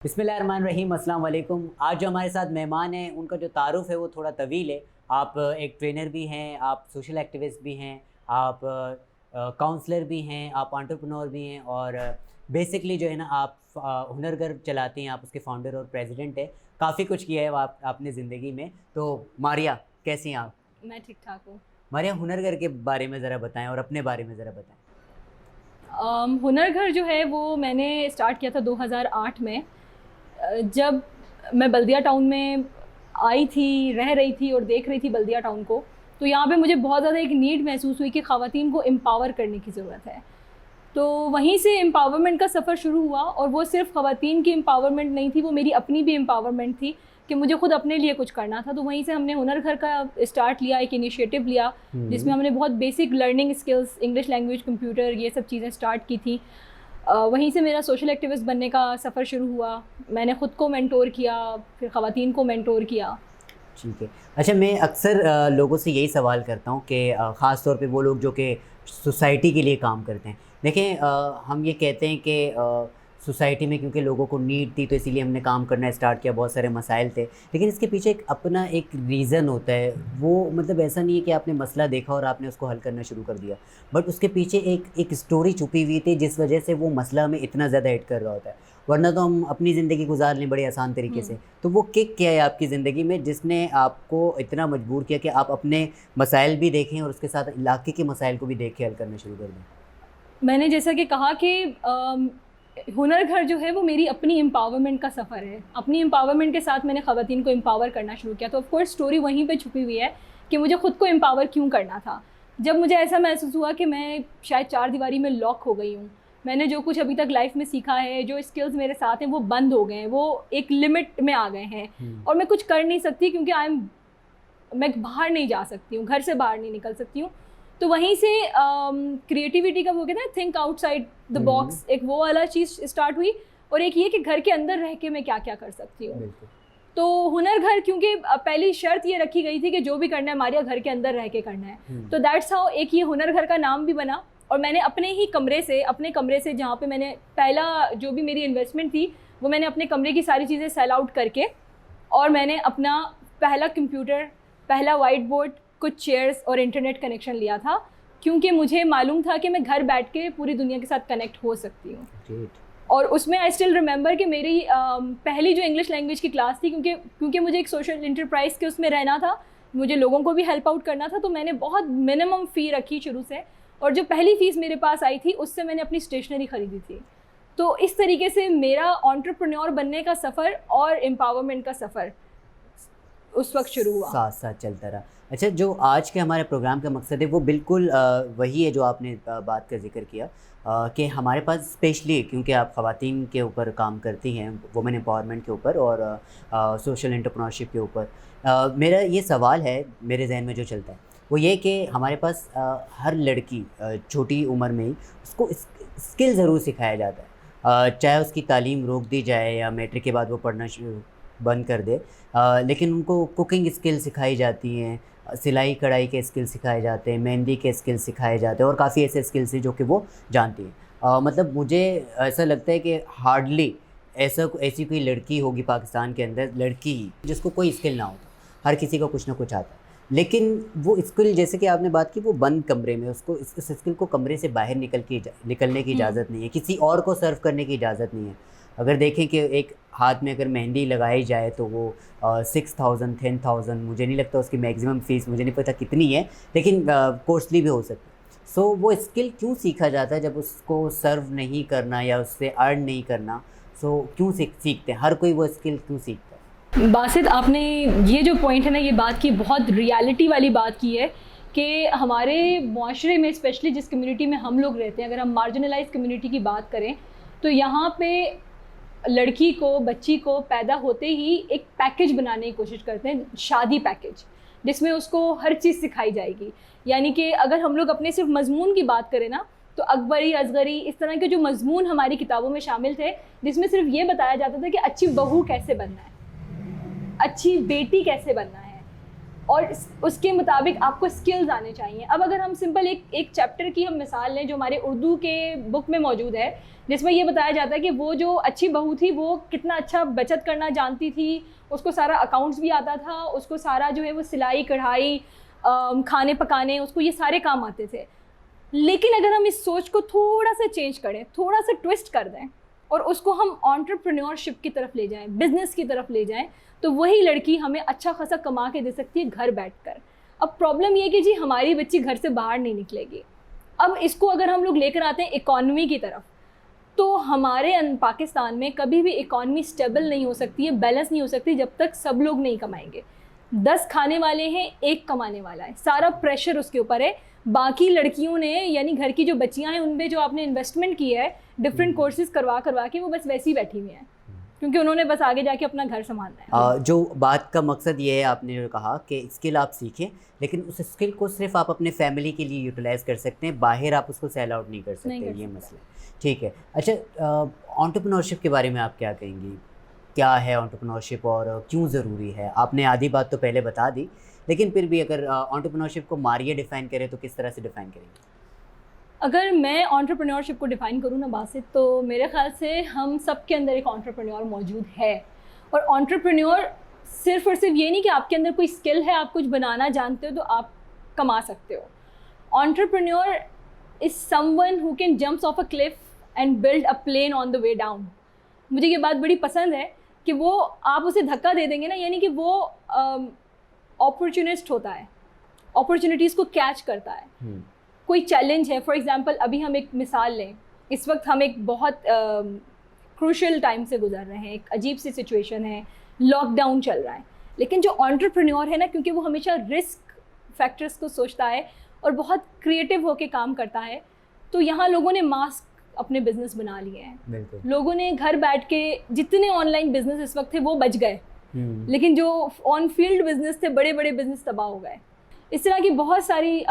बिस्मिल्लाहिर्रहमानिर्रहीम, अस्सलाम वालेकुम। आज जो हमारे साथ मेहमान हैं उनका जो तारुफ़ है वो थोड़ा तवील है। आप एक ट्रेनर भी हैं, आप सोशल एक्टिविस्ट भी हैं, आप काउंसलर भी हैं, आप एंटरप्रेन्योर भी हैं और बेसिकली जो है ना आप हुनरगर चलाती हैं, आप उसके फाउंडर और प्रेसिडेंट हैं। काफ़ी कुछ किया है वो आपने ज़िंदगी में। तो मारिया, कैसी हैं आप? मैं ठीक ठाक हूँ। मारिया, हुनरगर के बारे में ज़रा बताएं और अपने बारे में ज़रा बताएं। हुनर घर जो है वो मैंने स्टार्ट किया था 2008 में। जब मैं बल्दिया टाउन में आई थी, रह रही थी और देख रही थी बल्दिया टाउन को, तो यहाँ पे मुझे बहुत ज़्यादा एक नीड महसूस हुई कि ख़वातीन को एम्पावर करने की ज़रूरत है। तो वहीं से एम्पावरमेंट का सफ़र शुरू हुआ और वो सिर्फ ख़वातीन की एम्पावरमेंट नहीं थी, वो मेरी अपनी भी एम्पावरमेंट थी कि मुझे खुद अपने लिए कुछ करना था। तो वहीं से हमने हुनर घर का स्टार्ट लिया, एक इनिशिएटिव लिया जिसमें हमने बहुत basic learning skills, English language, computer, ये सब चीज़ें स्टार्ट की थी। वहीं से मेरा सोशल एक्टिविस्ट बनने का सफ़र शुरू हुआ। मैंने ख़ुद को मेंटोर किया, फिर ख़वातीन को मेंटोर किया। ठीक है। अच्छा, मैं अक्सर लोगों से यही सवाल करता हूँ कि ख़ास तौर पे वो लोग जो कि सोसाइटी के लिए काम करते हैं। देखें, हम ये कहते हैं कि सोसाइटी में क्योंकि लोगों को नीड थी तो इसीलिए हमने काम करना स्टार्ट किया, बहुत सारे मसाइल थे, लेकिन इसके पीछे एक अपना एक रीज़न होता है। वो मतलब ऐसा नहीं है कि आपने मसला देखा और आपने उसको हल करना शुरू कर दिया, बट उसके पीछे एक स्टोरी छुपी हुई थी जिस वजह से वो मसला हमें इतना ज़्यादा हिट कर रहा होता है, वरना तो हम अपनी ज़िंदगी गुजार लें बड़े आसान तरीके से। तो वो किक क्या है आपकी ज़िंदगी में जिसने आपको इतना मजबूर किया कि आप अपने मसाइल भी देखें और उसके साथ इलाके के मसाइल को भी देख के हल करना शुरू कर दें? मैंने जैसा कि कहा कि हुनर घर जो है वो मेरी अपनी एम्पावरमेंट का सफ़र है। अपनी एम्पावरमेंट के साथ मैंने ख़वातीन को एम्पावर करना शुरू किया। तो ऑफ कोर्स स्टोरी वहीं पे छुपी हुई है कि मुझे ख़ुद को एम्पावर क्यों करना था। जब मुझे ऐसा महसूस हुआ कि मैं शायद चार दीवारी में लॉक हो गई हूँ, मैंने जो कुछ अभी तक लाइफ में सीखा है, जो स्किल्स मेरे साथ हैं वो बंद हो गए हैं, वो एक लिमिट में आ गए हैं और मैं कुछ कर नहीं सकती क्योंकि मैं बाहर नहीं जा सकती हूँ, घर से बाहर नहीं निकल सकती हूँ। तो वहीं से क्रिएटिविटी का वो कहते हैं थिंक आउटसाइड द बॉक्स, एक वो वाला चीज़ स्टार्ट हुई और एक ये कि घर के अंदर रह के मैं क्या क्या कर सकती हूँ। तो हुनर घर, क्योंकि पहली शर्त ये रखी गई थी कि जो भी करना है मारिया घर के अंदर रह के करना है, तो दैट्स हाउ एक ये हुनर घर का नाम भी बना। और मैंने अपने कमरे से जहाँ पे मैंने पहला जो भी मेरी इन्वेस्टमेंट थी वो मैंने अपने कमरे की सारी चीज़ें सेल आउट करके, और मैंने अपना पहला कंप्यूटर, पहला वाइट बोर्ड, कुछ चेयर्स और इंटरनेट कनेक्शन लिया था, क्योंकि मुझे मालूम था कि मैं घर बैठ के पूरी दुनिया के साथ कनेक्ट हो सकती हूँ। और उसमें आई स्टिल रिमेंबर कि मेरी पहली जो इंग्लिश लैंग्वेज की क्लास थी, क्योंकि मुझे एक सोशल इंटरप्राइज के उसमें रहना था, मुझे लोगों को भी हेल्प आउट करना था, तो मैंने बहुत मिनिमम फ़ी रखी शुरू से, और जो पहली फ़ीस मेरे पास आई थी उससे मैंने अपनी स्टेशनरी ख़रीदी थी। तो इस तरीके से मेरा एंटरप्रेन्योर बनने का सफ़र और एम्पावरमेंट का सफ़र उस वक्त शुरू हुआ, साथ साथ चलता रहा। अच्छा, जो आज के हमारे प्रोग्राम का मकसद है वो बिल्कुल वही है जो आपने बात का जिक्र किया कि हमारे पास स्पेशली क्योंकि आप ख़वातीन के ऊपर काम करती हैं, वुमेन एम्पावरमेंट के ऊपर और सोशल एंटरप्रेन्योरशिप के ऊपर, मेरा ये सवाल है मेरे जहन में जो चलता है वो ये कि हमारे पास हर लड़की छोटी उम्र में ही उसको स्किल ज़रूर सिखाया जाता है, चाहे उसकी तालीम रोक दी जाए या मैट्रिक के बाद वो पढ़ना बंद कर दे, लेकिन उनको कुकिंग स्किल सिखाई जाती हैं, सिलाई कढ़ाई के स्किल सिखाए जाते हैं, मेहंदी के स्किल सिखाए जाते हैं और काफ़ी ऐसे स्किल्स हैं जो कि वो जानती हैं। मतलब मुझे ऐसा लगता है कि हार्डली ऐसी कोई लड़की होगी पाकिस्तान के अंदर, लड़की ही, जिसको कोई स्किल ना होता। हर किसी को कुछ ना कुछ आता है, लेकिन वो स्किल जैसे कि आपने बात की वो बंद कमरे में, उसको इस स्किल को कमरे से बाहर निकलने की इजाज़त नहीं है, किसी और को सर्व करने की इजाज़त नहीं है। अगर देखें कि एक हाथ में अगर मेहंदी लगाई जाए तो वो 6000 10,000, मुझे नहीं लगता उसकी मैक्सिमम फ़ीस, मुझे नहीं पता कितनी है, लेकिन कॉस्टली भी हो सकती है। सो वो स्किल क्यों सीखा जाता है जब उसको सर्व नहीं करना या उससे अर्न नहीं करना? सो क्यों सीखते हैं, हर कोई वो स्किल क्यों सीखता है? बासित, आपने ये जो पॉइंट है ना, ये बात की, बहुत रियलिटी वाली बात की है कि हमारे माशरे में, स्पेशली जिस कम्युनिटी में हम लोग रहते हैं, अगर हम मार्जिनलाइज कम्युनिटी की बात करें तो यहाँ पे लड़की को, बच्ची को पैदा होते ही एक पैकेज बनाने की कोशिश करते हैं, शादी पैकेज, जिसमें उसको हर चीज़ सिखाई जाएगी। यानी कि अगर हम लोग अपने सिर्फ मजमून की बात करें ना, तो अकबरी, असगरी, इस तरह के जो मजमून हमारी किताबों में शामिल थे, जिसमें सिर्फ ये बताया जाता था कि अच्छी बहू कैसे बनना है, अच्छी बेटी कैसे बनना है, और उसके मुताबिक आपको स्किल्स आने चाहिए। अब अगर हम सिंपल एक चैप्टर की हम मिसाल लें जो हमारे उर्दू के बुक में मौजूद है, जिसमें ये बताया जाता है कि वो जो अच्छी बहू थी वो कितना अच्छा बचत करना जानती थी, उसको सारा अकाउंट्स भी आता था, उसको सारा जो है वो सिलाई कढ़ाई खाने पकाने, उसको ये सारे काम आते थे। लेकिन अगर हम इस सोच को थोड़ा सा चेंज करें, थोड़ा सा ट्विस्ट कर दें और उसको हम एंटरप्रेन्योरशिप की तरफ ले जाएं, बिजनेस की तरफ ले जाएं, तो वही लड़की हमें अच्छा खासा कमा के दे सकती है घर बैठकर। अब प्रॉब्लम ये है कि जी हमारी बच्ची घर से बाहर नहीं निकलेगी। अब इसको अगर हम लोग लेकर आते हैं इकॉनमी की तरफ, तो हमारे पाकिस्तान में कभी भी इकॉनमी स्टेबल नहीं हो सकती है, बैलेंस नहीं हो सकती जब तक सब लोग नहीं कमाएंगे। 10 खाने वाले हैं, 1 कमाने वाला है, सारा प्रेशर उसके ऊपर है। बाकी लड़कियों ने यानी घर की जो बच्चियां हैं उन पे जो आपने इन्वेस्टमेंट की है डिफरेंट कोर्सेज करवा के, वो बस वैसी बैठी हुई हैं क्योंकि उन्होंने बस आगे जाके अपना घर संभालना है। जो बात का मकसद ये है, आपने जो कहा कि स्किल आप सीखें, लेकिन उस स्किल को सिर्फ आप अपने फैमिली के लिए यूटिलाइज कर सकते हैं, बाहर आप उसको सेल आउट नहीं कर सकते, ये मसला। ठीक है, अच्छा, एंटरप्रेन्योरशिप के बारे में आप क्या कहेंगी? क्या है एंटरप्रेन्योरशिप और क्यों ज़रूरी है? आपने आधी बात तो पहले बता दी, लेकिन फिर भी अगर एंटरप्रेन्योरशिप को मारिए डिफ़ाइन करें तो किस तरह से डिफ़ाइन करेंगे? अगर मैं एंटरप्रेन्योरशिप को डिफ़ाइन करूँ ना बासित, तो मेरे ख्याल से हम सब के अंदर एक एंटरप्रेन्योर मौजूद है। और एंटरप्रेन्योर सिर्फ और सिर्फ ये नहीं कि आपके अंदर कोई स्किल है, आप कुछ बनाना जानते हो तो आप कमा सकते हो। Entrepreneur is someone who can jumps off a cliff and build a plane on the way down. मुझे ये बात बड़ी पसंद है कि वो आप उसे धक्का दे देंगे ना, यानी कि वो अपॉर्चुनिस्ट होता है, अपॉर्चुनिटीज़ को कैच करता है। कोई चैलेंज है, फॉर एग्जांपल अभी हम एक मिसाल लें, इस वक्त हम एक बहुत क्रूशियल टाइम से गुजर रहे हैं, एक अजीब सी सिचुएशन है, लॉकडाउन चल रहा है, लेकिन जो एंटरप्रेन्योर है ना, क्योंकि वो हमेशा रिस्क फैक्टर्स को सोचता है और बहुत क्रिएटिव होकर काम करता है, तो यहाँ लोगों ने मास्क अपने बिजनेस बना लिए हैं। लोगों ने घर बैठ के जितने ऑनलाइन बिजनेस इस वक्त थे वो बच गए, लेकिन जो ऑन फील्ड बिजनेस थे, बड़े बड़े बिजनेस तबाह हो गए। इस तरह की बहुत सारी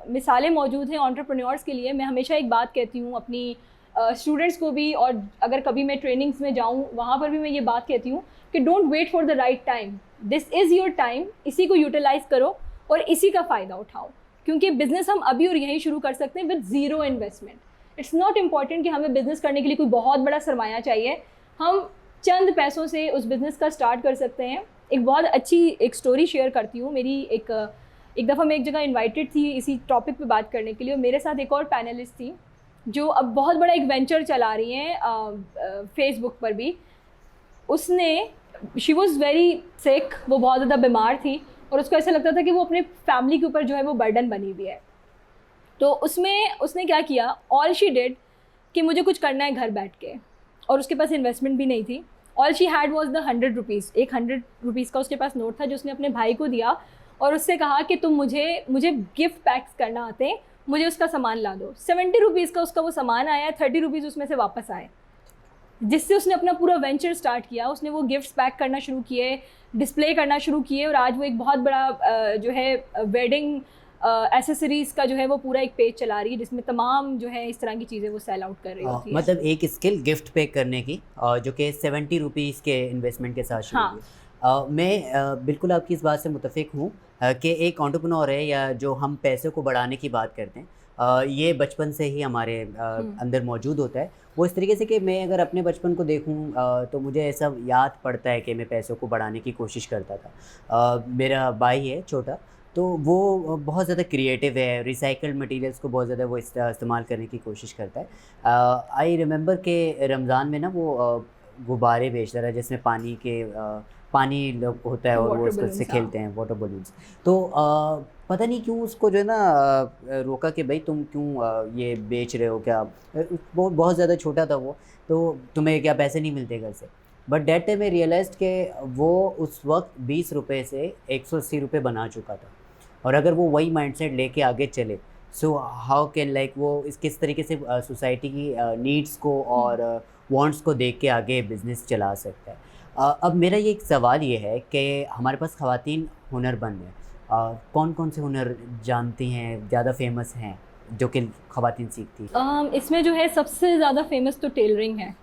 मिसालें मौजूद हैं एंटरप्रेन्योर्स के लिए। मैं हमेशा एक बात कहती हूँ अपनी स्टूडेंट्स को भी, और अगर कभी मैं ट्रेनिंग्स में जाऊँ वहाँ पर भी मैं ये बात कहती हूँ कि don't wait for the right time, this is your time. इसी को यूटिलाइज़ करो और इसी का फ़ायदा उठाओ, क्योंकि बिज़नेस हम अभी और यहीं शुरू कर सकते हैं with zero investment. It's not important कि हमें बिज़नेस करने के लिए कोई बहुत बड़ा सरमाया चाहिए, हम चंद पैसों से उस बिज़नेस का स्टार्ट कर सकते हैं। एक बहुत अच्छी एक स्टोरी शेयर करती हूँ। मेरी एक दफ़ा मैं एक जगह इनवाइटेड थी इसी टॉपिक पे बात करने के लिए, और मेरे साथ एक और पैनलिस्ट थी जो अब बहुत बड़ा एक वेंचर चला रही हैं फेसबुक पर भी। उसने शी वॉज़ वेरी सिक, वो बहुत ज़्यादा बीमार थी और उसको ऐसा लगता था कि वो अपने फैमिली के ऊपर जो है वो बर्डन बनी हुई है। तो उसने क्या किया, ऑल शी डिड कि मुझे कुछ करना है घर बैठ के, और उसके पास इन्वेस्टमेंट भी नहीं थी। All she had was the 100 rupees, एक 100 रुपीज़ का उसके पास नोट था जो उसने अपने भाई को दिया और उससे कहा कि तुम मुझे गिफ्ट पैक्स करना आते हैं, मुझे उसका सामान ला दो। 70 रुपीज़ का उसका वो सामान आया, 30 रुपीज़ उसमें से वापस आए, जिससे उसने अपना पूरा वेंचर स्टार्ट किया। उसने वो गिफ्ट्स पैक करना शुरू किए, डिस्प्ले करना शुरू किए, और आज वो एक बहुत बड़ा जो है वेडिंग एसेसरीज़ का जो है वो पूरा एक पेज चला रही है, जिसमें तमाम जो है इस तरह की चीज़ें वो सेल आउट कर रही होती है। मतलब एक स्किल गिफ्ट पैक करने की, जो कि 70 रुपीज़ के इन्वेस्टमेंट के साथ शुरू हुई। मैं बिल्कुल आपकी इस बात से मुत्तफ़िक हूँ कि एक एंटरप्रेन्योर है, या जो हम पैसे को बढ़ाने की बात करते हैं, ये बचपन से ही हमारे अंदर मौजूद होता है। वो इस तरीके से कि मैं अगर अपने बचपन को देखूँ तो मुझे ऐसा याद पड़ता है कि मैं पैसों को बढ़ाने की कोशिश करता था। मेरा भाई है छोटा, तो वो बहुत ज़्यादा क्रिएटिव है, रिसाइकल्ड मटेरियल्स को बहुत ज़्यादा वो इस्तेमाल करने की कोशिश करता है। आई रिमेंबर कि रमज़ान में ना वो गुब्बारे बेचता था जिसमें पानी होता है और वो उससे खेलते हैं, वाटर बलून्स। तो पता नहीं क्यों उसको जो है ना रोका कि भाई तुम क्यों ये बेच रहे हो, क्या वो बहुत ज़्यादा छोटा था वो, तो तुम्हें क्या पैसे नहीं मिलते घर से। बट डेट टाइम में रियलाइज़ कि वो उस वक्त 20 रुपये से 180 रुपये बना चुका था, और अगर वो वही माइंडसेट लेके आगे चले, सो हाउ कैन लाइक वो किस तरीके से सोसाइटी की नीड्स को और वांट्स को देख के आगे बिज़नेस चला सकता है। अब मेरा ये एक सवाल ये है कि हमारे पास ख़वातीन हुनरमंद हैं, कौन कौन से हुनर जानती हैं, ज़्यादा फेमस हैं जो कि ख़वातीन सीखती हैं? इसमें जो है सबसे ज़्यादा फेमस तो टेलरिंग है।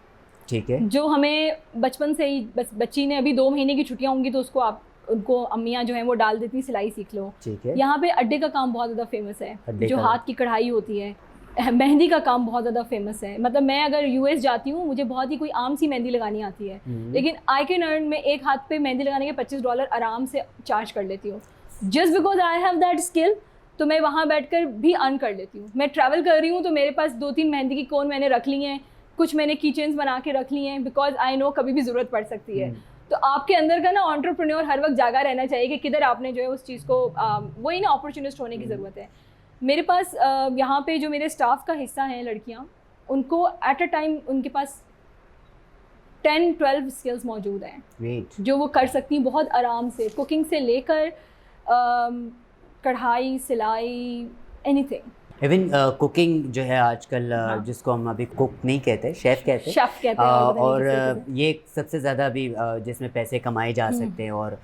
ठीक है, जो हमें बचपन से ही, बस बच्ची ने अभी 2 महीने की छुट्टियां होंगी तो उसको आप उनको अम्मियाँ जो हैं वो डाल देती सिलाई सीख लो। ठीक है। यहाँ पे अड्डे का काम बहुत ज़्यादा फेमस है, अड्डे जो का? हाथ की कढ़ाई होती है। मेहंदी का काम बहुत ज़्यादा फेमस है, मतलब मैं अगर यूएस जाती हूँ मुझे बहुत ही कोई आम सी मेहंदी लगानी आती है, लेकिन आई कैन अर्न, मैं एक हाथ पे मेहंदी लगाने के $25 आराम से चार्ज कर लेती हूँ, just because I have that skill. तो मैं वहाँ बैठकर भी अर्न कर लेती हूँ। मैं ट्रैवल कर रही हूँ तो मेरे पास 2-3 मेहंदी की कोन मैंने रख ली हैं, कुछ मैंने की चेन्स बना के रख ली हैं, बिकॉज आई नो कभी भी ज़रूरत पड़ सकती है। तो आपके अंदर का ना एंटरप्रेन्योर हर वक्त जागा रहना चाहिए कि किधर आपने जो है उस चीज़ को वही ना अपॉर्चुनिस्ट होने की ज़रूरत है। मेरे पास यहाँ पे जो मेरे स्टाफ का हिस्सा हैं लड़कियाँ, उनको एट अ टाइम उनके पास 10-12 स्किल्स मौजूद हैं जो वो कर सकती हैं बहुत आराम से, कुकिंग से लेकर कढ़ाई, सिलाई, एनीथिंग। इवन कुकिंग जो है आजकल जिसको हम अभी कुक नहीं कहते, शेफ़ कहते हैं, शेफ़ कहते हैं, और ये सबसे ज़्यादा अभी जिसमें पैसे कमाए जा सकते हैं। और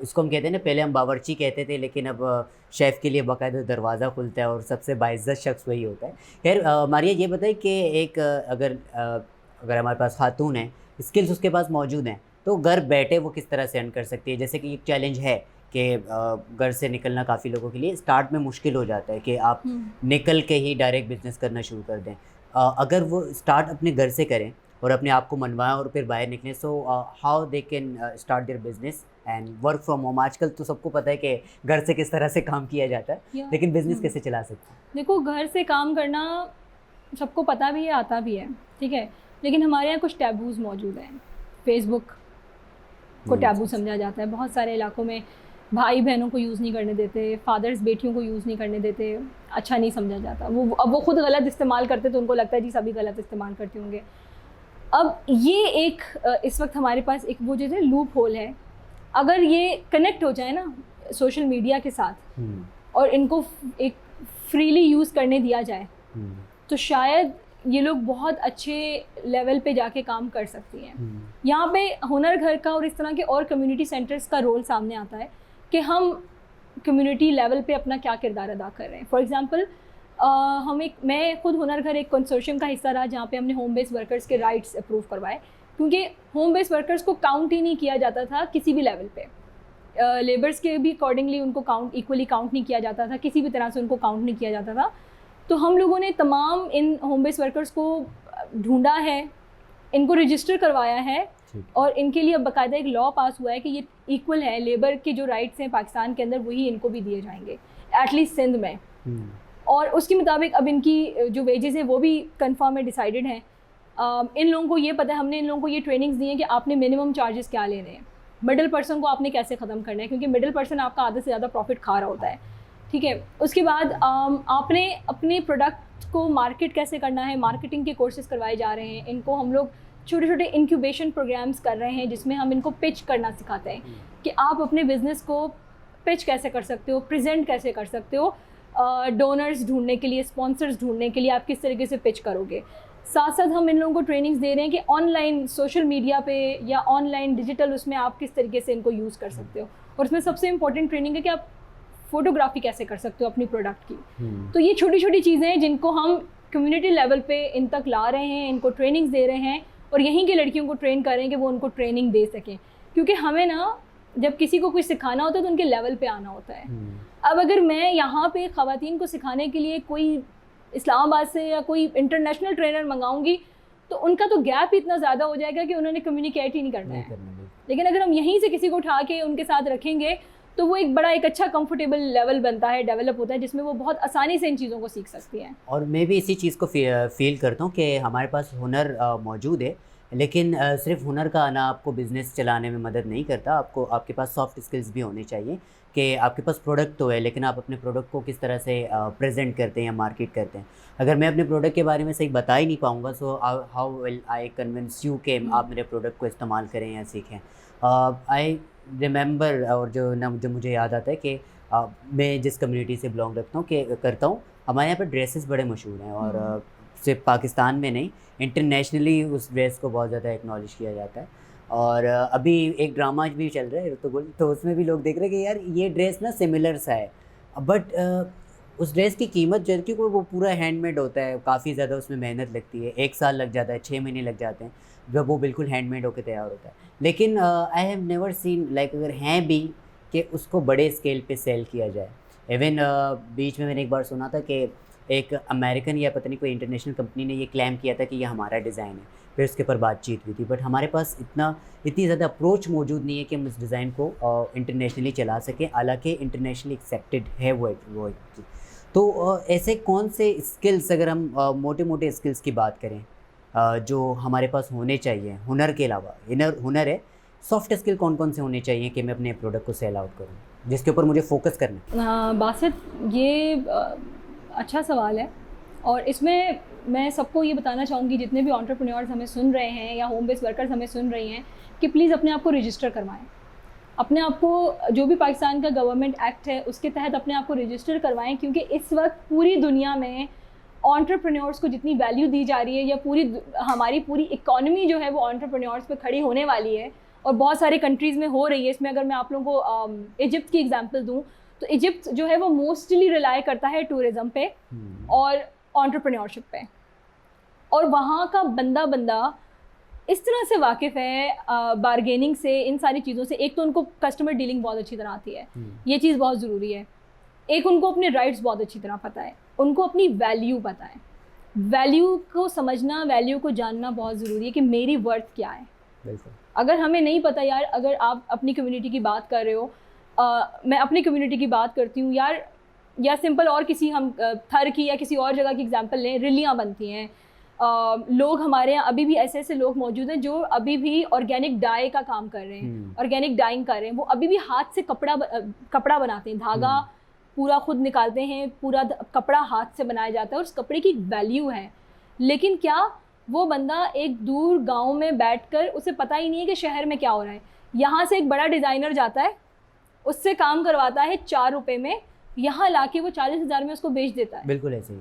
इसको हम कहते हैं ना, पहले हम बावर्ची कहते थे, लेकिन अब शेफ़ के लिए बाकायदा दरवाज़ा खुलता है और सबसे बाइज़्ज़त शख्स वही होता है। खैर मारिया, ये बताइए कि एक अगर हमारे पास खातून है, स्किल्स उसके पास मौजूद हैं, तो घर बैठे वो किस तरह से अर्न कर सकती है? जैसे कि एक चैलेंज है कि घर से निकलना काफ़ी लोगों के लिए स्टार्ट में मुश्किल हो जाता है कि आप निकल के ही डायरेक्ट बिजनेस करना शुरू कर दें। अगर वो स्टार्ट अपने घर से करें और अपने आप को मनवाएं और फिर बाहर निकलें, so how they can start their business and work from home. आजकल तो सबको पता है कि घर से किस तरह से काम किया जाता है, लेकिन बिजनेस कैसे चला सकते हैं? देखो, घर से काम करना सबको पता भी है, आता भी है, ठीक है, लेकिन हमारे यहाँ कुछ टैबूज़ मौजूद हैं। फेसबुक को टैबू समझा जाता है, बहुत सारे इलाकों में भाई बहनों को यूज़ नहीं करने देते, फादर्स बेटियों को यूज़ नहीं करने देते, अच्छा नहीं समझा जाता। वो खुद गलत इस्तेमाल करते तो उनको लगता है जी सभी गलत इस्तेमाल करते होंगे। अब ये एक इस वक्त हमारे पास एक वो जो है लूप होल है, अगर ये कनेक्ट हो जाए ना सोशल मीडिया के साथ और इनको एक फ्रीली यूज़ करने दिया जाए तो शायद ये लोग बहुत अच्छे लेवल पे जाके काम कर सकती हैं। यहाँ पे हुनर घर का और इस तरह के और कम्युनिटी सेंटर्स का रोल सामने आता है कि हम कम्युनिटी लेवल पे अपना क्या किरदार अदा कर रहे हैं। फॉर एग्जांपल मैं खुद हुनर घर एक कंसोर्शियम का हिस्सा रहा जहाँ पे हमने होम बेस्ड वर्कर्स के राइट्स अप्रूव करवाए, क्योंकि होम बेस्ड वर्कर्स को काउंट ही नहीं किया जाता था किसी भी लेवल पे। लेबर्स के भी अकॉर्डिंगली उनको इक्वली काउंट नहीं किया जाता था, किसी भी तरह से उनको काउंट नहीं किया जाता था। तो हम लोगों ने तमाम इन होम बेस्ड वर्कर्स को ढूंढा है, इनको रजिस्टर करवाया है और इनके लिए अब बाकायदा एक लॉ पास हुआ है कि ये इक्वल है, लेबर के जो राइट्स हैं पाकिस्तान के अंदर वही इनको भी दिए जाएंगे, एटलीस्ट सिंध में। और उसके मुताबिक अब इनकी जो वेजेस हैं वो भी कंफर्म है, डिसाइडेड हैं। इन लोगों को ये पता है, हमने इन लोगों को ये ट्रेनिंग्स दी हैं कि आपने मिनिमम चार्जेस क्या लेने हैं, मिडिल पर्सन को आपने कैसे ख़त्म करना है, क्योंकि मिडिल पर्सन आपका आधे से ज़्यादा प्रॉफिट खा रहा होता है, ठीक है। उसके बाद आपने अपने प्रोडक्ट को मार्केट कैसे करना है, मार्केटिंग के कोर्सेज करवाए जा रहे हैं। इनको हम लोग छोटे छोटे इंक्यूबेशन प्रोग्राम्स कर रहे हैं जिसमें हम इनको पिच करना सिखाते हैं कि आप अपने बिज़नेस को पिच कैसे कर सकते हो, प्रेजेंट कैसे कर सकते हो, डोनर्स ढूंढने के लिए, स्पॉन्सर्स ढूंढने के लिए आप किस तरीके से पिच करोगे। साथ साथ हम इन लोगों को ट्रेनिंग्स दे रहे हैं कि ऑनलाइन सोशल मीडिया पे या ऑनलाइन डिजिटल उसमें आप किस तरीके से इनको यूज़ कर सकते हो। और उसमें सबसे इंपॉर्टेंट ट्रेनिंग है कि आप फोटोग्राफी कैसे कर सकते हो अपनी प्रोडक्ट की। तो ये छोटी छोटी चीज़ें हैं जिनको हम कम्युनिटी लेवल पे इन तक ला रहे हैं, इनको ट्रेनिंग्स दे रहे हैं और यहीं की लड़कियों को ट्रेन कर रहे हैं कि वो उनको ट्रेनिंग दे सकें, क्योंकि हमें ना जब किसी को कुछ सिखाना होता है तो उनके लेवल पे आना होता है। अब अगर मैं यहाँ पे ख़वातीन को सिखाने के लिए कोई इस्लामाबाद से या कोई इंटरनेशनल ट्रेनर मंगाऊंगी तो उनका तो गैप इतना ज़्यादा हो जाएगा कि उन्होंने कम्युनिकेट ही नहीं करना है। लेकिन अगर हम यहीं से किसी को उठा के उनके साथ रखेंगे तो वो एक अच्छा कंफर्टेबल लेवल बनता है, डेवलप होता है, जिसमें वो बहुत आसानी से इन चीज़ों को सीख सकती हैं। और मैं भी इसी चीज़ को फील करता हूँ कि हमारे पास हुनर मौजूद है, लेकिन सिर्फ हुनर का आना आपको बिज़नेस चलाने में मदद नहीं करता। आपके पास सॉफ्ट स्किल्स भी होने चाहिए कि आपके पास प्रोडक्ट तो है, लेकिन आप अपने प्रोडक्ट को किस तरह से प्रेजेंट करते हैं या मार्केट करते हैं। अगर मैं अपने प्रोडक्ट के बारे में सही बता ही नहीं पाऊँगा, so how will I convince you कि आप मेरे प्रोडक्ट को इस्तेमाल करें या सीखें। आई रिमेंबर, और जो मुझे याद आता है कि मैं जिस कम्युनिटी से बिलोंग करता हूँ, हमारे यहाँ पर ड्रेसेस बड़े मशहूर हैं और सिर्फ पाकिस्तान में नहीं, इंटरनेशनली उस ड्रेस को बहुत ज़्यादा एक्नॉलेज किया जाता है। और अभी एक ड्रामा भी चल रहा है ऋतुगुल, तो उसमें भी लोग देख रहे हैं कि यार ये ड्रेस ना सिमिलर सा है, बट उस ड्रेस की कीमत जो है, क्योंकि वो पूरा हैंडमेड होता है, काफ़ी ज़्यादा उसमें मेहनत लगती है, 1 साल लग जाता है, 6 महीने लग जाते हैं जब वो बिल्कुल हैंडमेड होकर तैयार होता है। लेकिन I have never seen like, अगर हैं भी, कि उसको बड़े स्केल पे सेल किया जाए। इवन बीच में मैंने एक बार सुना था कि एक अमेरिकन या पता नहीं कोई इंटरनेशनल कंपनी ने ये क्लेम किया था कि ये हमारा डिज़ाइन है, फिर उसके ऊपर बातचीत हुई थी। बट हमारे पास इतनी ज़्यादा अप्रोच मौजूद नहीं है कि हम इस डिज़ाइन को इंटरनेशनली चला सकें, हालांकि इंटरनेशनली एक्सेप्टेड है वो एक चीज़। तो ऐसे कौन से स्किल्स, अगर हम मोटे मोटे स्किल्स की बात करें, जो हमारे पास होने चाहिए हुनर के अलावा, हुनर है, सॉफ्ट स्किल कौन कौन से होने चाहिए कि मैं अपने प्रोडक्ट को सेल आउट करूँ, जिसके ऊपर मुझे फोकस करना है? बासित, ये अच्छा सवाल है, और इसमें मैं सबको ये बताना चाहूँगी, जितने भी एंटरप्रेन्योर्स हमें सुन रहे हैं या होम बेस्ड वर्कर्स हमें सुन रही हैं, कि प्लीज़ अपने आप को रजिस्टर करवाएं। अपने आप को, जो भी पाकिस्तान का गवर्नमेंट एक्ट है उसके तहत अपने आप को रजिस्टर करवाएं, क्योंकि इस वक्त पूरी दुनिया में एंटरप्रेन्योर्स को जितनी वैल्यू दी जा रही है, या हमारी पूरी इकॉनमी जो है वो एंटरप्रेन्योर्स पे खड़ी होने वाली है, और बहुत सारे कंट्रीज़ में हो रही है। इसमें अगर मैं आप लोगों को इजिप्ट की एग्जांपल दूं, तो इजिप्ट जो है वो मोस्टली रिलाई करता है टूरिज़्म पे और एंटरप्रेन्योरशिप पे, और वहाँ का बंदा इस तरह से वाकिफ़ है बारगेनिंग से, इन सारी चीज़ों से। एक तो उनको कस्टमर डीलिंग बहुत अच्छी तरह आती है, ये चीज़ बहुत ज़रूरी है। एक, उनको अपने राइट्स बहुत अच्छी तरह पता है, उनको अपनी वैल्यू पता है। वैल्यू को समझना, वैल्यू को जानना बहुत ज़रूरी है कि मेरी वर्थ क्या है। बिल्कुल। अगर हमें नहीं पता यार, अगर आप अपनी कम्युनिटी की बात कर रहे हो, मैं अपनी कम्युनिटी की बात करती हूँ यार, या सिंपल और किसी, हम थर की या किसी और जगह की एग्जांपल लें, रिलियाँ बनती हैं। लोग हमारे यहाँ अभी भी ऐसे लोग मौजूद हैं जो अभी भी ऑर्गेनिक डाई का काम कर रहे हैं, ऑर्गेनिक डाइंग कर रहे हैं। वो अभी भी हाथ से कपड़ा बनाते हैं, धागा पूरा खुद निकालते हैं, पूरा कपड़ा हाथ से बनाया जाता है, और उस कपड़े की वैल्यू है। लेकिन क्या वो बंदा एक दूर गांव में बैठकर, उसे पता ही नहीं है कि शहर में क्या हो रहा है। यहाँ से एक बड़ा डिज़ाइनर जाता है, उससे काम करवाता है 4 रुपये में, यहाँ लाके वो 40,000 में उसको बेच देता है। बिल्कुल ऐसे ही।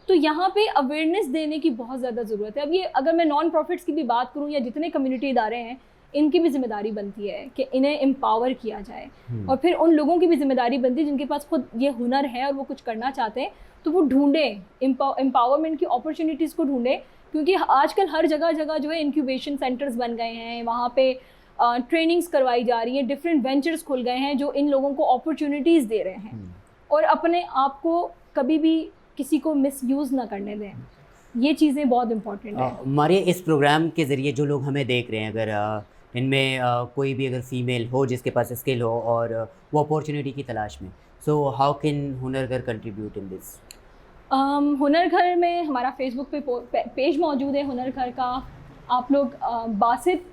तो यहाँ पे अवेयरनेस देने की बहुत ज़्यादा ज़रूरत है। अब ये, अगर मैं नॉन प्रॉफिट्स की भी बात करूँ या जितने कम्युनिटी इदारे हैं, इनकी भी जिम्मेदारी बनती है कि इन्हें एम्पावर किया जाए, और फिर उन लोगों की भी जिम्मेदारी बनती है जिनके पास खुद ये हुनर है और वो कुछ करना चाहते हैं, तो वो ढूंढें, एम्पावरमेंट की अपॉर्चुनिटीज़ को ढूंढें। क्योंकि आजकल हर जगह जो है इंक्यूबेशन सेंटर्स बन गए हैं, वहाँ पे ट्रेनिंग्स करवाई जा रही हैं, डिफरेंट वेंचर्स खुल गए हैं जो इन लोगों को अपॉर्चुनिटीज़ दे रहे हैं। और अपने आप को कभी भी किसी को मिसयूज़ ना करने दें, ये चीज़ें बहुत इंपॉर्टेंट है। हमारे इस प्रोग्राम के ज़रिए जो लोग हमें देख रहे हैं, अगर इनमें कोई भी अगर फीमेल हो जिसके पास स्किल हो और वो अपॉर्चुनिटी की तलाश में, सो हाउ कैन हुनर घर कंट्रीब्यूट इन दिस? हुनर घर में हमारा फेसबुक पे पेज मौजूद है हुनर घर का। आप लोग बासित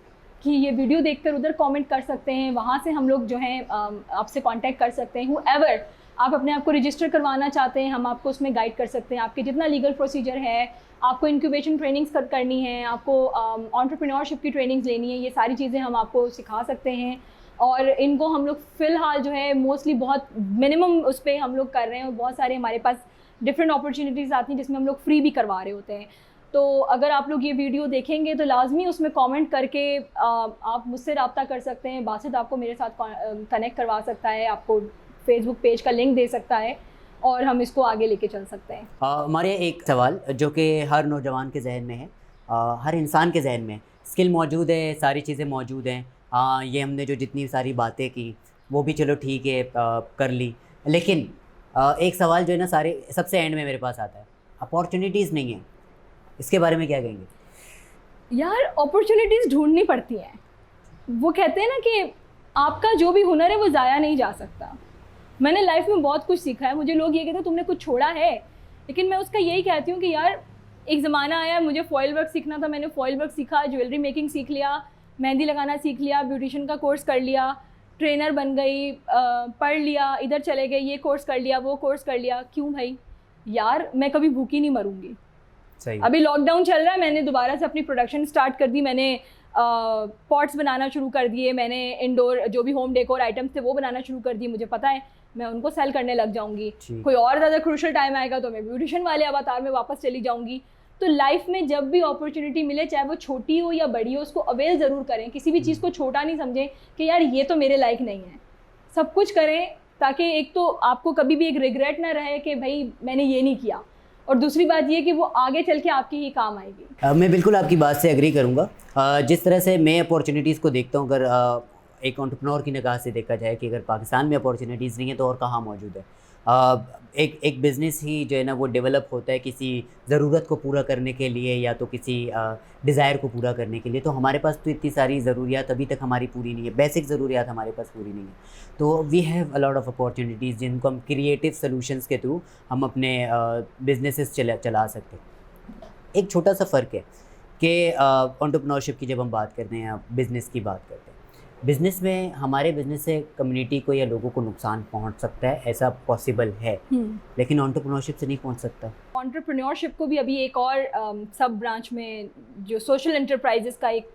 की ये वीडियो देखकर उधर कमेंट कर सकते हैं, वहाँ से हम लोग जो हैं आपसे कांटेक्ट कर सकते हैं। Whoever आप अपने आप को रजिस्टर करवाना चाहते हैं, हम आपको उसमें गाइड कर सकते हैं। आपके जितना लीगल प्रोसीजर है, आपको इंक्यूबेशन ट्रेनिंग्स करनी है, आपको एंटरप्रेन्योरशिप की ट्रेनिंग्स लेनी है, ये सारी चीज़ें हम आपको सिखा सकते हैं। और इनको हम लोग फ़िलहाल जो है मोस्टली बहुत मिनिमम उस पर हम लोग कर रहे हैं, और बहुत सारे हमारे पास डिफरेंट अपॉर्चुनिटीज़ आती हैं जिसमें हम लोग फ्री भी करवा रहे होते हैं। तो अगर आप लोग ये वीडियो देखेंगे तो लाजमी उसमें कमेंट करके आप मुझसे रब्ता कर सकते हैं। बासित आपको मेरे साथ कनेक्ट करवा सकता है, आपको फेसबुक पेज का लिंक दे सकता है, और हम इसको आगे लेके चल सकते हैं। हमारे एक सवाल जो कि हर नौजवान के जहन में है, हर इंसान के जहन में, स्किल मौजूद है, सारी चीज़ें मौजूद हैं, ये हमने जो जितनी सारी बातें की वो भी चलो ठीक है कर ली, लेकिन एक सवाल जो है ना सारे सबसे एंड में मेरे पास आता है, अपॉर्चुनिटीज़ नहीं है, इसके बारे में क्या कहेंगे? यार अपॉर्चुनिटीज़ ढूंढनी पड़ती हैं। वो कहते हैं ना कि आपका जो भी हुनर है वो ज़ाया नहीं जा सकता। मैंने लाइफ में बहुत कुछ सीखा है। मुझे लोग ये कहते हैं तुमने कुछ छोड़ा है, लेकिन मैं उसका यही कहती हूँ कि यार एक ज़माना आया, मुझे फॉइल वर्क सीखना था, मैंने फॉइल वर्क सीखा, ज्वेलरी मेकिंग सीख लिया, मेहंदी लगाना सीख लिया, ब्यूटिशियन का कोर्स कर लिया, ट्रेनर बन गई, पढ़ लिया, इधर चले गए, ये कोर्स कर लिया, वो कोर्स कर लिया। क्यों भाई? यार मैं कभी भूखी नहीं मरूंगी। सही। अभी लॉकडाउन चल रहा है, मैंने दोबारा से अपनी प्रोडक्शन स्टार्ट कर दी, मैंने पॉट्स बनाना शुरू कर दिए, मैंने इंडोर जो भी होम डेकोर आइटम्स थे वो बनाना शुरू कर दिए। मुझे पता है मैं उनको सेल करने लग जाऊंगी। कोई और ज़्यादा क्रूशल टाइम आएगा तो मैं ब्यूटिशियन वाले अवतार में वापस चली जाऊंगी। तो लाइफ में जब भी अपॉर्चुनिटी मिले, चाहे वो छोटी हो या बड़ी हो, उसको अवेल ज़रूर करें। किसी भी चीज़ को छोटा नहीं समझें कि यार ये तो मेरे लायक नहीं है। सब कुछ करें, ताकि एक तो आपको कभी भी एक रिग्रेट ना रहे कि भाई मैंने ये नहीं किया, और दूसरी बात ये कि वो आगे चल के आपके ही काम आएगी। मैं बिल्कुल आपकी बात से एग्री करूँगा। जिस तरह से मैं अपॉर्चुनिटीज़ को देखता हूँ, अगर एक एंटरप्रेन्योर की निगाह से देखा जाए कि अगर पाकिस्तान में अपॉर्चुनिटीज़ नहीं है तो और कहाँ मौजूद है। एक बिज़नेस ही जो है ना वो डेवलप होता है किसी ज़रूरत को पूरा करने के लिए या तो किसी डिज़ायर को पूरा करने के लिए। तो हमारे पास तो इतनी सारी ज़रूरियात अभी तक हमारी पूरी नहीं है, बेसिक ज़रूरियात हमारे पास पूरी नहीं है। तो we have a lot of opportunities जिनको हम क्रिएटिव सॉल्यूशंस के थ्रू हम अपने बिजनेसेस चला सकते हैं। एक छोटा सा फ़र्क है कि एंटरप्रेन्योरशिप की जब हम बात करते हैं, बिज़नेस की बात करते हैं, बिज़नेस में हमारे बिज़नेस से कम्युनिटी को या लोगों को नुकसान पहुंच सकता है, ऐसा पॉसिबल है, लेकिन एंटरप्रेन्योरशिप से नहीं पहुंच सकता। एंटरप्रेन्योरशिप को भी अभी एक और सब ब्रांच में जो सोशल एंटरप्राइजेस का एक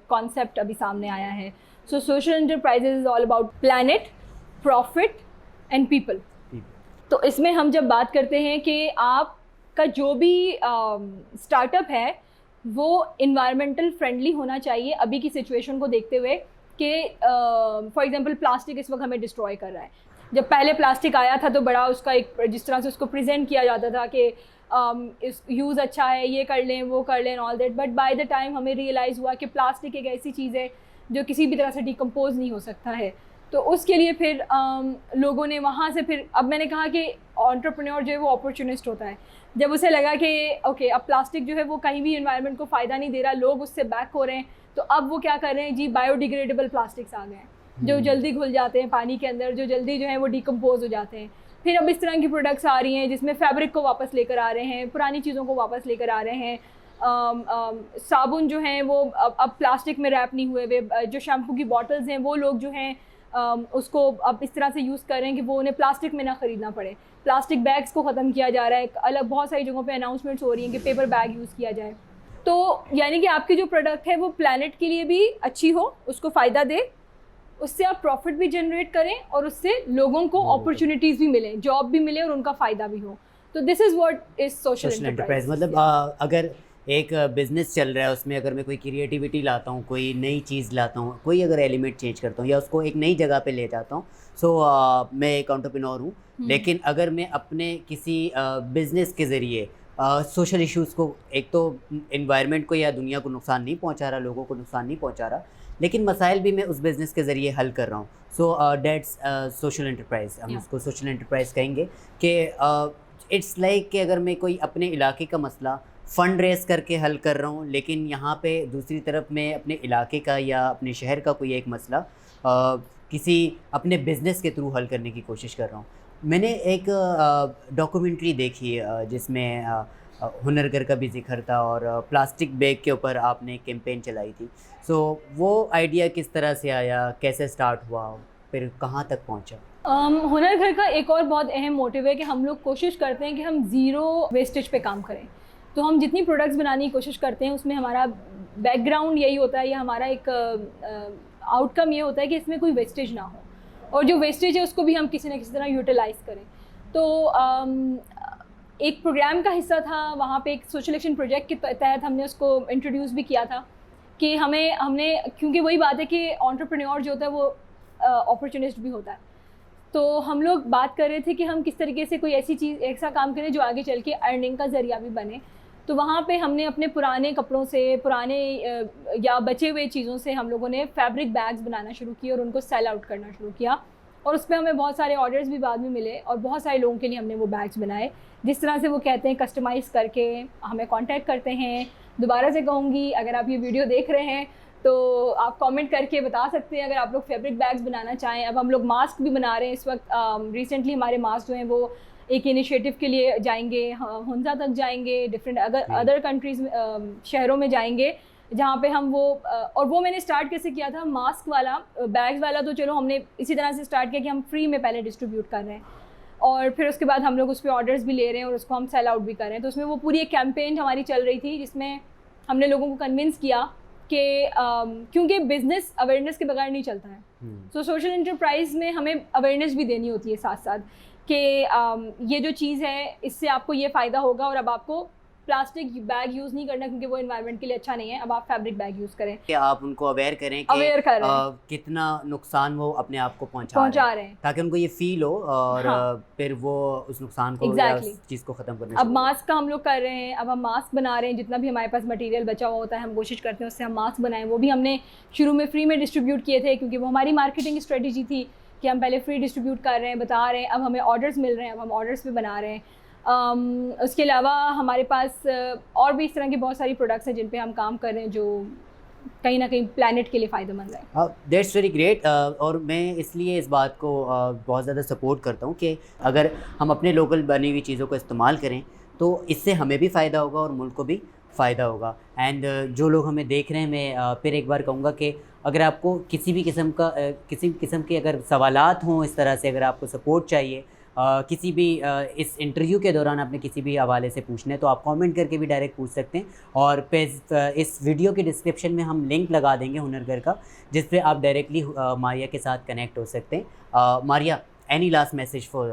कॉन्सेप्ट अभी सामने आया है। So social enterprises is all about planet, profit and people. तो इसमें हम जब बात करते हैं कि आपका जो भी स्टार्टअप है वो इन्वायरमेंटल फ्रेंडली होना चाहिए अभी की सिचुएशन को देखते हुए कि फॉर एग्जांपल प्लास्टिक इस वक्त हमें डिस्ट्रॉय कर रहा है। जब पहले प्लास्टिक आया था तो बड़ा उसका एक जिस तरह से उसको प्रेजेंट किया जाता था कि इस यूज़ अच्छा है, ये कर लें वो कर लें all that, but by the time हमें रियलाइज़ हुआ कि प्लास्टिक एक ऐसी चीज़ है जो किसी भी तरह से डिकम्पोज नहीं हो सकता है। तो उसके लिए फिर लोगों ने वहाँ से फिर, अब मैंने कहा कि एंटरप्रेन्योर जो है वो अपॉर्चुनिस्ट होता है। जब उसे लगा कि ओके अब प्लास्टिक जो है वो कहीं भी एनवायरनमेंट को फ़ायदा नहीं दे रहा, लोग उससे बैक हो रहे हैं, तो अब वो क्या कर रहे हैं जी, बायोडिग्रेडेबल प्लास्टिक्स आ गए हैं जो जल्दी घुल जाते हैं पानी के अंदर, जो जल्दी जो है वो डिकम्पोज हो जाते हैं। फिर अब इस तरह की प्रोडक्ट्स आ रही हैं जिसमें फैब्रिक को वापस लेकर आ रहे हैं, पुरानी चीज़ों को वापस लेकर आ रहे हैं। साबुन जो हैं वो अब प्लास्टिक में रैप नहीं हुए हुए, जो शैम्पू की बॉटल्स हैं वो लोग जो हैं उसको अब इस तरह से यूज़ कर रहे हैं कि वो उन्हें प्लास्टिक में ना ख़रीदना पड़े। प्लास्टिक बैग्स को ख़त्म किया जा रहा है, अलग बहुत सारी जगहों पे अनाउंसमेंट्स हो रही हैं कि पेपर बैग यूज़ किया जाए। तो यानी कि आपकी जो प्रोडक्ट है वो प्लैनेट के लिए भी अच्छी हो, उसको फ़ायदा दे, उससे आप प्रॉफिट भी जनरेट करें और उससे लोगों को अपॉर्चुनिटीज़ भी मिलें, जॉब भी मिले और उनका फ़ायदा भी हो। तो this is what is social enterprise. मतलब अगर एक बिज़नेस चल रहा है उसमें अगर मैं कोई क्रिएटिविटी लाता हूँ, कोई नई चीज़ लाता हूँ, कोई अगर एलिमेंट चेंज करता हूँ या उसको एक नई जगह पे ले जाता हूँ, सो मैं एक एंटरप्रेन्योर हूँ। लेकिन अगर मैं अपने किसी बिज़नेस के ज़रिए सोशल इश्यूज़ को, एक तो एनवायरनमेंट को या दुनिया को नुकसान नहीं पहुँचा रहा, लोगों को नुकसान नहीं पहुँचा रहा, लेकिन मसाइल भी मैं उस बिज़नेस के ज़रिए हल कर रहा हूँ, सो डेट्स सोशल एंटरप्राइज। हम उसको सोशल एंटरप्राइज कहेंगे कि इट्स लाइक कि अगर मैं कोई अपने इलाके का मसला फ़ंड रेस करके हल कर रहा हूँ, लेकिन यहाँ पे दूसरी तरफ मैं अपने इलाके का या अपने शहर का कोई एक मसला किसी अपने बिज़नेस के थ्रू हल करने की कोशिश कर रहा हूँ। मैंने एक डॉक्यूमेंट्री देखी जिसमें हुनरगर का भी जिक्र था और प्लास्टिक बैग के ऊपर आपने कैंपेन चलाई थी। सो वो आइडिया किस तरह से आया, कैसे स्टार्ट हुआ, फिर कहाँ तक पहुँचा? हुनरगर का एक और बहुत अहम मोटिव है कि हम लोग कोशिश करते हैं कि हम ज़ीरो वेस्टेज पे काम करें। तो हम जितनी प्रोडक्ट्स बनाने की कोशिश करते हैं उसमें हमारा बैकग्राउंड यही होता है, या हमारा एक आउटकम ये होता है कि इसमें कोई वेस्टेज ना हो, और जो वेस्टेज है उसको भी हम किसी न किसी तरह यूटिलाइज़ करें। तो एक प्रोग्राम का हिस्सा था, वहाँ पे एक सोशल एक्शन प्रोजेक्ट के तहत हमने उसको इंट्रोड्यूस भी किया था कि हमने क्योंकि वही बात है कि एंटरप्रेन्योर जो होता है वो अपॉर्चुनिस्ट भी होता है। तो हम लोग बात कर रहे थे कि हम किस तरीके से कोई ऐसी चीज़, ऐसा काम करें जो आगे चल के अर्निंग का ज़रिया भी बने। तो वहाँ पे हमने अपने पुराने कपड़ों से, पुराने या बचे हुए चीज़ों से हम लोगों ने फैब्रिक बैग्स बनाना शुरू किए और उनको सेल आउट करना शुरू किया, और उस पर हमें बहुत सारे ऑर्डर्स भी बाद में मिले और बहुत सारे लोगों के लिए हमने वो बैग्स बनाए। जिस तरह से वो कहते हैं कस्टमाइज़ करके हमें कांटेक्ट करते हैं। दोबारा से कहूँगी, अगर आप ये वीडियो देख रहे हैं तो आप कमेंट करके बता सकते हैं अगर आप लोग फैब्रिक बैग्स बनाना चाहें। अब हम लोग मास्क भी बना रहे हैं इस वक्त। रिसेंटली हमारे मास्क जो हैं वो एक इनिशिएटिव के लिए जाएंगे, हुंजा तक जाएंगे, डिफरेंट अदर कंट्रीज़ शहरों में जाएंगे जहाँ पे हम वो और वो मैंने स्टार्ट कैसे किया था, मास्क वाला, बैग्स वाला तो चलो हमने इसी तरह से स्टार्ट किया कि हम फ्री में पहले डिस्ट्रीब्यूट कर रहे हैं और फिर उसके बाद हम लोग उस पर ऑर्डर्स भी ले रहे हैं और उसको हम सेल आउट भी कर रहे हैं। तो उसमें वो पूरी एक कैंपेन हमारी चल रही थी जिसमें हमने लोगों को कन्विंस किया कि क्योंकि बिज़नेस अवेयरनेस के बगैर नहीं चलता है। सो सोशल एंटरप्राइज में हमें अवेयरनेस भी देनी होती है साथ साथ कि ये जो चीज़ है इससे आपको ये फ़ायदा होगा और अब आपको प्लास्टिक बैग यूज़ नहीं करना क्योंकि वो एनवायरनमेंट के लिए अच्छा नहीं है, अब आप फैब्रिक बैग यूज़ करें। कि आप उनको अवेयर करें कि अवेयर कर रहे हैं कितना नुकसान वो अपने आप को पहुंचा रहे हैं, ताकि उनको ये फील हो और हाँ। फिर वो उस नुकसान को या उस चीज़ को ख़त्म करना। अब मास्क का हम लोग कर रहे हैं, अब हम मास्क बना रहे हैं, जितना भी हमारे पास मटेरियल बचा हुआ होता है हम कोशिश करते हैं उससे हम मास्क बनाएं। वो भी हमने शुरू में फ्री में डिस्ट्रीब्यूट किए थे क्योंकि वो हमारी मार्केटिंग स्ट्रेटजी थी कि हम पहले फ्री डिस्ट्रीब्यूट कर रहे हैं, बता रहे हैं, अब हमें ऑर्डर्स मिल रहे हैं, अब हम ऑर्डर्स पे बना रहे हैं। उसके अलावा हमारे पास और भी इस तरह की बहुत सारी प्रोडक्ट्स हैं जिन पे हम काम कर रहे हैं जो कहीं ना कहीं प्लैनेट के लिए फ़ायदेमंद है। That's very great. और मैं इसलिए इस बात को बहुत ज़्यादा सपोर्ट करता हूँ कि अगर हम अपने लोकल बनी हुई चीज़ों को इस्तेमाल करें तो इससे हमें भी फ़ायदा होगा और मुल्क को भी फ़ायदा होगा। एंड जो लोग हमें देख रहे हैं, मैं फिर एक बार कहूँगा कि अगर आपको किसी भी किस्म के अगर सवालात हों इस तरह से, अगर आपको सपोर्ट चाहिए किसी भी इस इंटरव्यू के दौरान आपने किसी भी हवाले से पूछना है तो आप कमेंट करके भी डायरेक्ट पूछ सकते हैं। और इस वीडियो के डिस्क्रिप्शन में हम लिंक लगा देंगे हुनरगर का, जिस पे आप डायरेक्टली मारिया के साथ कनेक्ट हो सकते हैं। Maria, any last message for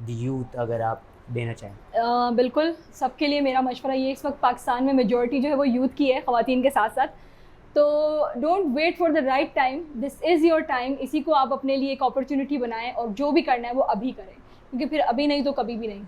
the youth अगर आप देना चाहें? बिल्कुल, सबके लिए मेरा मशवरा ये, इस वक्त पाकिस्तान में मेजॉरिटी जो है वो यूथ की है, ख़वातीन के साथ साथ। तो don't wait for the right time, this is your time. इसी को आप अपने लिए एक अपॉर्चुनिटी बनाएं और जो भी करना है वो अभी करें, क्योंकि फिर अभी नहीं तो कभी भी नहीं।